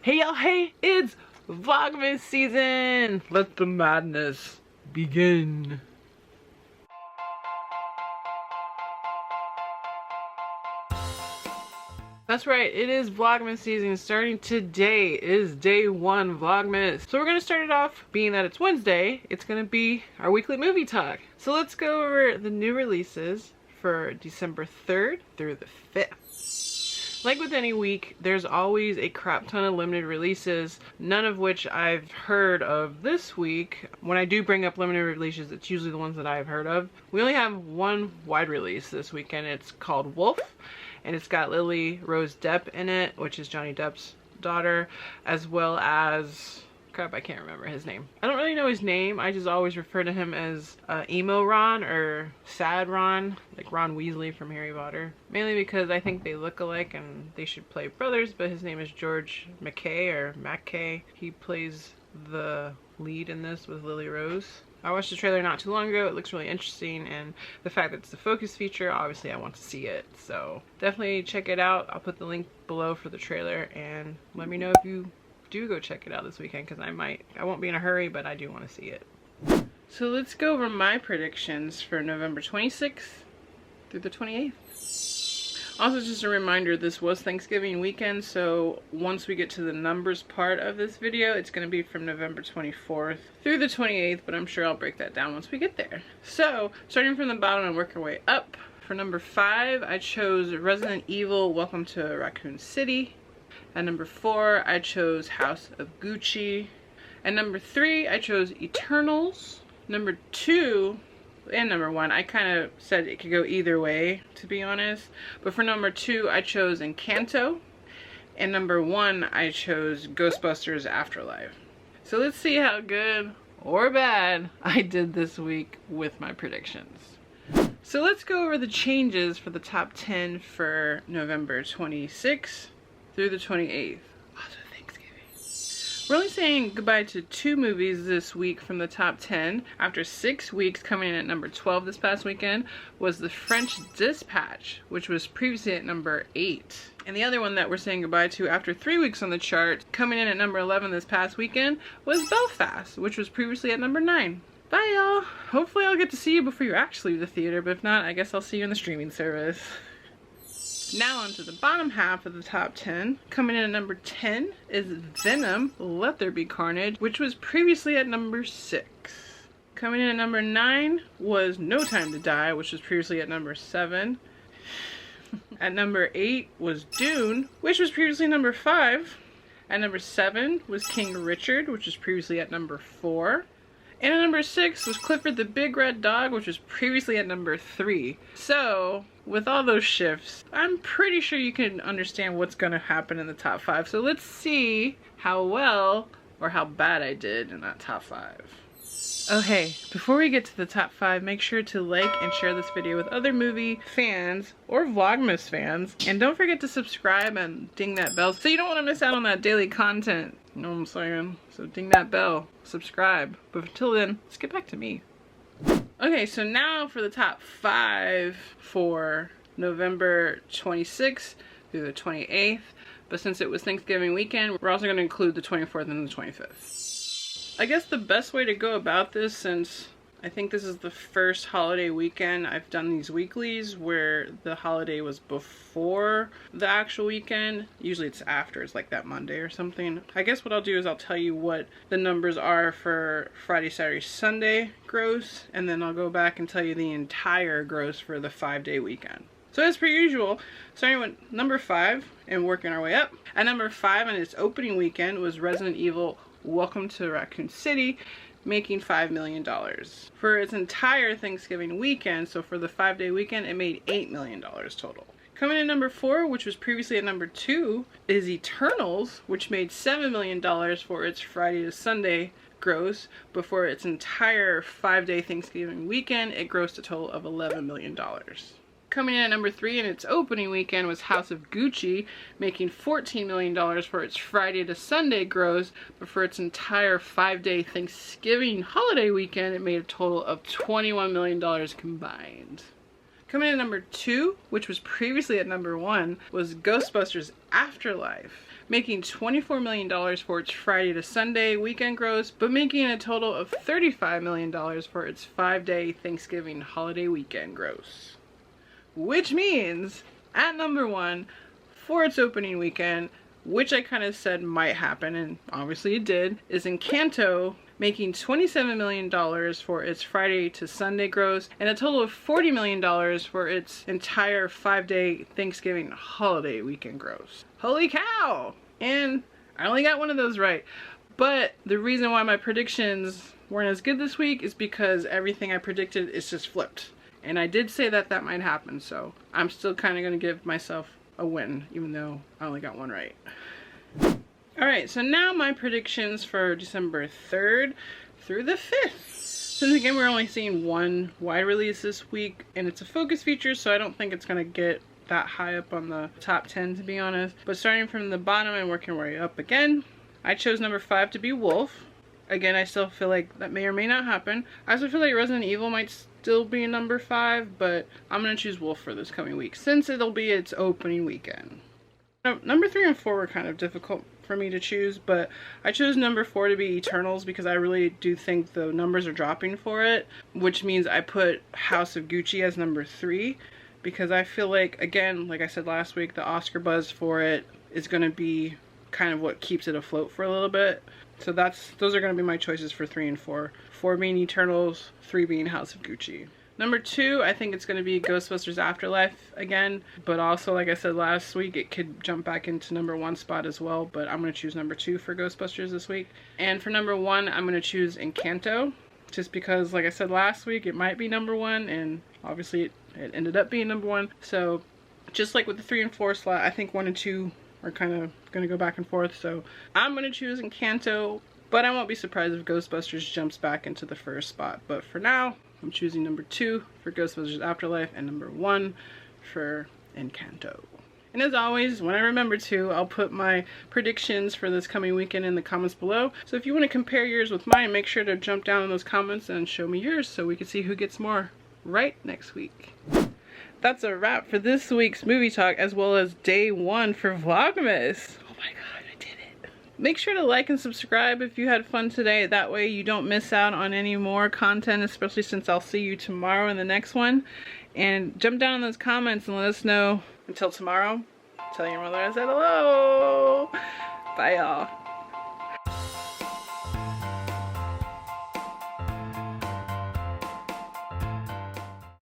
Hey y'all, hey, it's Vlogmas season! Let the madness begin. That's right, it is Vlogmas season. Starting today is day one Vlogmas. So we're gonna start it off, being that it's Wednesday, it's gonna be our weekly movie talk. So let's go over the new releases for December 3rd through the 5th. Like with any week, there's always a crap ton of limited releases, none of which I've heard of this week. When I do bring up limited releases, it's usually the ones that I've heard of. We only have one wide release this weekend. It's called Wolf, and it's got Lily Rose Depp in it, which is Johnny Depp's daughter, as well as... crap, I can't remember his name. I don't really know his name. I just always refer to him as Emo Ron or Sad Ron, like Ron Weasley from Harry Potter. Mainly because I think they look alike and they should play brothers, but his name is George McKay or McKay. He plays the lead in this with Lily Rose. I watched the trailer not too long ago. It looks really interesting, and the fact that it's the focus feature, obviously I want to see it. So definitely check it out. I'll put the link below for the trailer, and let me know if you do go check it out this weekend, because I won't be in a hurry, but I do want to see it. So let's go over my predictions for November 26th through the 28th. Also, just a reminder, this was Thanksgiving weekend, so once we get to the numbers part of this video, it's going to be from November 24th through the 28th, but I'm sure I'll break that down once we get there. So, starting from the bottom and work our way up, for number 5, I chose Resident Evil Welcome to Raccoon City. At number 4, I chose House of Gucci. At number 3, I chose Eternals. Number 2 and number 1, I kind of said it could go either way, to be honest. But for number 2, I chose Encanto. And number 1, I chose Ghostbusters Afterlife. So let's see how good or bad I did this week with my predictions. So let's go over the changes for the top 10 for November 26th through the 28th. Also Thanksgiving. We're only saying goodbye to 2 movies this week from the top 10. After 6 weeks, coming in at number 12 this past weekend was The French Dispatch, which was previously at number 8. And the other one that we're saying goodbye to after 3 weeks on the chart, coming in at number 11 this past weekend, was Belfast, which was previously at number 9. Bye y'all! Hopefully I'll get to see you before you actually leave the theater, but if not, I guess I'll see you in the streaming service. Now on to the bottom half of the top 10. Coming in at number 10 is Venom, Let There Be Carnage, which was previously at number 6. Coming in at number 9 was No Time to Die, which was previously at number 7. At number 8 was Dune, which was previously number 5. At number 7 was King Richard, which was previously at number 4. And at number 6 was Clifford the Big Red Dog, which was previously at number 3. So, with all those shifts, I'm pretty sure you can understand what's going to happen in the top 5. So let's see how well or how bad I did in that top 5. Oh hey, before we get to the top 5, make sure to like and share this video with other movie fans or Vlogmas fans. And don't forget to subscribe and ding that bell so you don't want to miss out on that daily content. You know what I'm saying? So ding that bell, subscribe. But until then, let's get back to me. Okay, so now for the top 5 for November 26th through the 28th. But since it was Thanksgiving weekend, we're also going to include the 24th and the 25th. I guess the best way to go about this, since I think this is the first holiday weekend I've done these weeklies where the holiday was before the actual weekend. Usually it's after, it's like that Monday or something. I guess what I'll do is I'll tell you what the numbers are for Friday, Saturday, Sunday gross, and then I'll go back and tell you the entire gross for the 5-day weekend. So as per usual, starting with number 5 and working our way up. At number 5 on its opening weekend was Resident Evil Welcome to Raccoon City, making $5 million. For its entire Thanksgiving weekend, so for the 5-day weekend, it made $8 million total. Coming in number 4, which was previously at number 2, is Eternals, which made $7 million for its Friday to Sunday gross, but for its entire 5-day Thanksgiving weekend, it grossed a total of $11 million. Coming in at number 3 in its opening weekend was House of Gucci, making $14 million for its Friday to Sunday gross, but for its entire 5-day Thanksgiving holiday weekend, it made a total of $21 million combined. Coming in at number 2, which was previously at number 1, was Ghostbusters Afterlife, making $24 million for its Friday to Sunday weekend gross, but making a total of $35 million for its 5-day Thanksgiving holiday weekend gross. Which means, at number 1, for its opening weekend, which I kind of said might happen, and obviously it did, is Encanto, making $27 million for its Friday to Sunday gross, and a total of $40 million for its entire 5-day Thanksgiving holiday weekend gross. Holy cow! And I only got one of those right. But the reason why my predictions weren't as good this week is because everything I predicted is just flipped. And I did say that that might happen, so I'm still kind of going to give myself a win, even though I only got one right. Alright, so now my predictions for December 3rd through the 5th. Since again we're only seeing one wide release this week, and it's a focus feature, so I don't think it's going to get that high up on the top 10 to be honest. But starting from the bottom and working my way up again, I chose number 5 to be Wolf. Again, I still feel like that may or may not happen. I also feel like Resident Evil might still be number 5, but I'm going to choose Wolf for this coming week since it'll be its opening weekend. Now, number 3 and 4 were kind of difficult for me to choose, but I chose number 4 to be Eternals because I really do think the numbers are dropping for it, which means I put House of Gucci as number 3 because I feel like, again, like I said last week, the Oscar buzz for it is going to be kind of what keeps it afloat for a little bit. So those are going to be my choices for 3 and 4. 4 being Eternals, 3 being House of Gucci. Number 2, I think it's going to be Ghostbusters Afterlife again, but also, like I said last week, it could jump back into number 1 spot as well, but I'm going to choose number 2 for Ghostbusters this week. And for number 1, I'm going to choose Encanto, just because, like I said last week, it might be number 1, and obviously it ended up being number 1. So, just like with the 3 and 4 slot, I think 1 and 2 are kind of going to go back and forth, so I'm going to choose Encanto, but I won't be surprised if Ghostbusters jumps back into the first spot. But for now, I'm choosing number 2 for Ghostbusters Afterlife and number 1 for Encanto. And as always, when I remember to, I'll put my predictions for this coming weekend in the comments below. So if you want to compare yours with mine, make sure to jump down in those comments and show me yours so we can see who gets more right next week. That's a wrap for this week's movie talk, as well as day 1 for Vlogmas. Oh my god, I did it. Make sure to like and subscribe if you had fun today. That way you don't miss out on any more content, especially since I'll see you tomorrow in the next one. And jump down in those comments and let us know. Until tomorrow, tell your mother I said hello. Bye y'all.